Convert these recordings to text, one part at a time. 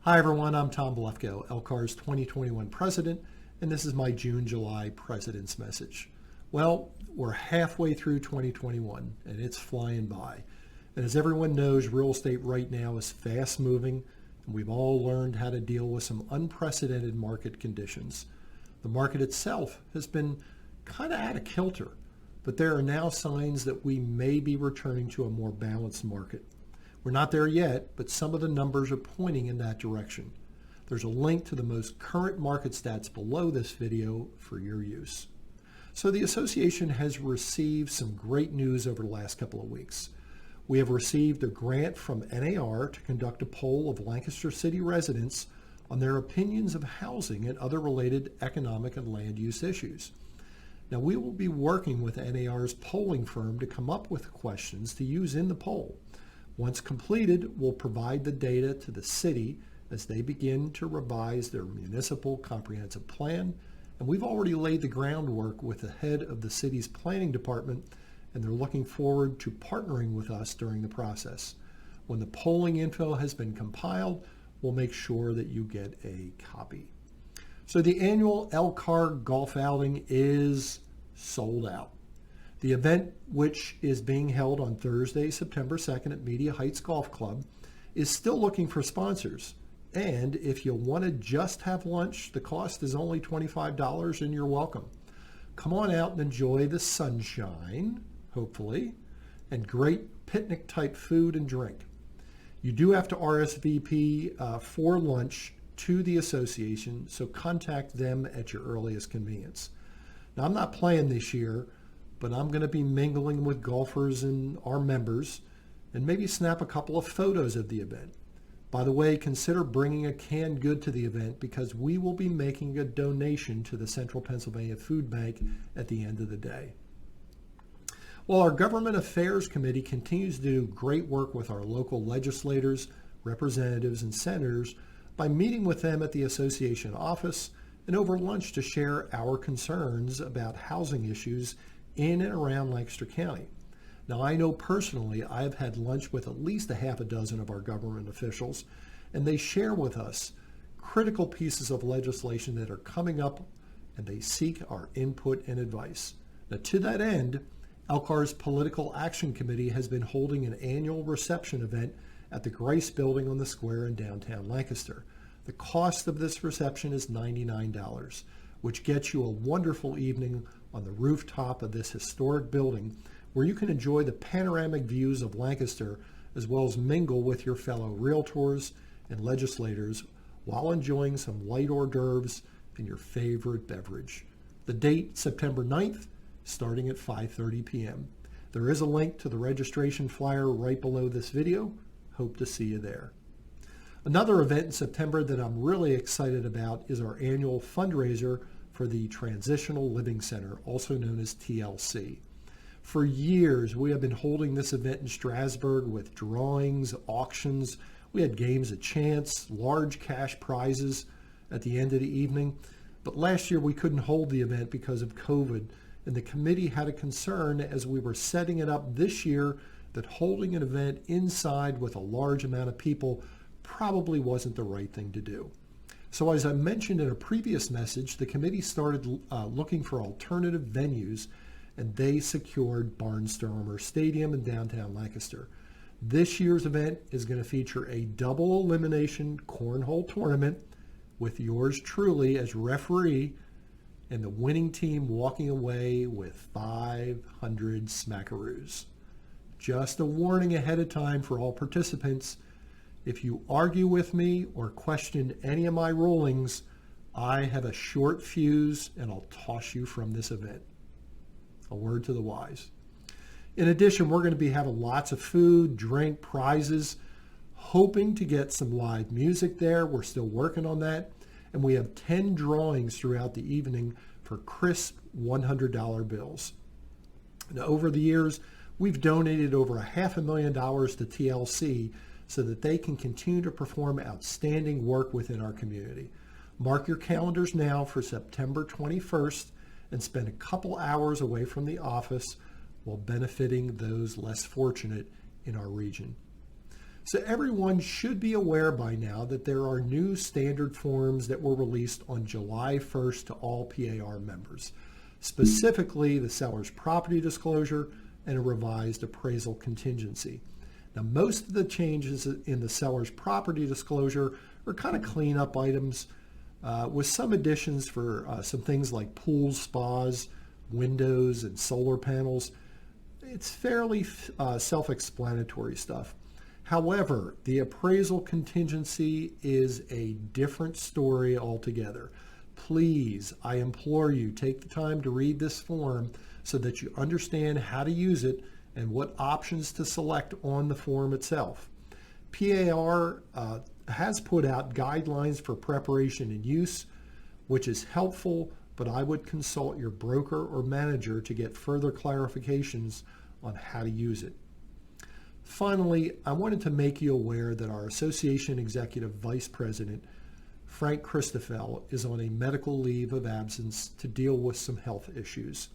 Hi everyone, I'm Tom Blefko, LCAR's 2021 President, and this is my June-July President's Message. Well, we're halfway through 2021, and it's flying by. And as everyone knows, real estate right now is fast moving, and we've all learned how to deal with some unprecedented market conditions. The market itself has been kind of out of kilter, but there are now signs that we may be returning to a more balanced market. We're not there yet, but some of the numbers are pointing in that direction. There's a link to the most current market stats below this video for your use. So the association has received some great news over the last couple of weeks. We have received a grant from NAR to conduct a poll of Lancaster City residents on their opinions of housing and other related economic and land use issues. Now we will be working with NAR's polling firm to come up with questions to use in the poll. Once completed, we'll provide the data to the city as they begin to revise their municipal comprehensive plan. And we've already laid the groundwork with the head of the city's planning department, and they're looking forward to partnering with us during the process. When the polling info has been compiled, we'll make sure that you get a copy. So the annual LCAR golf outing is sold out. The event, which is being held on Thursday, September 2nd at Media Heights Golf Club, is still looking for sponsors. And if you want to just have lunch, the cost is only $25 and you're welcome. Come on out and enjoy the sunshine, hopefully, and great picnic type food and drink. You do have to RSVP for lunch to the association, so contact them at your earliest convenience. Now, I'm not playing this year, but I'm going to be mingling with golfers and our members and maybe snap a couple of photos of the event. By the way, consider bringing a canned good to the event because we will be making a donation to the Central Pennsylvania Food Bank at the end of the day. Well, our Government Affairs Committee continues to do great work with our local legislators, representatives, and senators by meeting with them at the association office and over lunch to share our concerns about housing issues in and around Lancaster County. Now, I know personally I've had lunch with at least a half a dozen of our government officials, and they share with us critical pieces of legislation that are coming up, and they seek our input and advice. Now, to that end, LCAR's Political Action Committee has been holding an annual reception event at the Grice Building on the Square in downtown Lancaster. The cost of this reception is $99, which gets you a wonderful evening on the rooftop of this historic building where you can enjoy the panoramic views of Lancaster as well as mingle with your fellow Realtors and legislators while enjoying some light hors d'oeuvres and your favorite beverage. The date, September 9th, starting at 5:30 p.m. There is a link to the registration flyer right below this video. Hope to see you there. Another event in September that I'm really excited about is our annual fundraiser for the Transitional Living Center, also known as TLC. For years, we have been holding this event in Strasburg with drawings, auctions. We had games of chance, large cash prizes at the end of the evening. But last year, we couldn't hold the event because of COVID, and the committee had a concern as we were setting it up this year that holding an event inside with a large amount of people probably wasn't the right thing to do. So as I mentioned in a previous message, the committee started looking for alternative venues, and they secured Barnstormer Stadium in downtown Lancaster. This year's event is going to feature a double elimination cornhole tournament with yours truly as referee and the winning team walking away with 500 smackaroos. Just a warning ahead of time for all participants. If you argue with me or question any of my rulings, I have a short fuse and I'll toss you from this event. A word to the wise. In addition, we're going to be having lots of food, drink, prizes, hoping to get some live music there. We're still working on that. And we have 10 drawings throughout the evening for crisp $100 bills. Now, over the years, we've donated over $500,000 to TLC so that they can continue to perform outstanding work within our community. Mark your calendars now for September 21st and spend a couple hours away from the office while benefiting those less fortunate in our region. So everyone should be aware by now that there are new standard forms that were released on July 1st to all PAR members, specifically the seller's property disclosure and a revised appraisal contingency. Now, most of the changes in the seller's property disclosure are kind of cleanup items with some additions for some things like pools, spas, windows, and solar panels. It's fairly self-explanatory stuff. However, the appraisal contingency is a different story altogether. Please, I implore you, take the time to read this form so that you understand how to use it and what options to select on the form itself. PAR has put out guidelines for preparation and use, which is helpful, but I would consult your broker or manager to get further clarifications on how to use it. Finally, I wanted to make you aware that our Association Executive Vice President, Frank Christoffel, is on a medical leave of absence to deal with some health issues.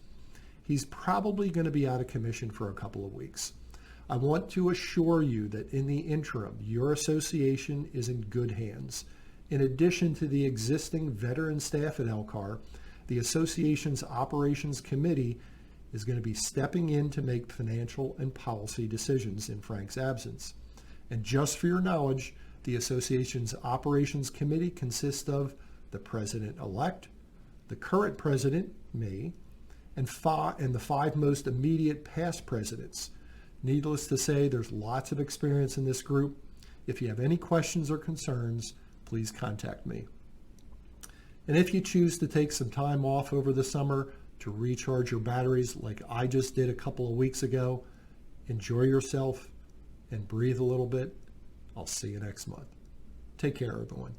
He's probably going to be out of commission for a couple of weeks. I want to assure you that in the interim, your association is in good hands. In addition to the existing veteran staff at LCAR, the association's operations committee is going to be stepping in to make financial and policy decisions in Frank's absence. And just for your knowledge, the association's operations committee consists of the president-elect, the current president, me, and the 5 most immediate past presidents. Needless to say, there's lots of experience in this group. If you have any questions or concerns, please contact me. And if you choose to take some time off over the summer to recharge your batteries like I just did a couple of weeks ago, enjoy yourself and breathe a little bit. I'll see you next month. Take care, everyone.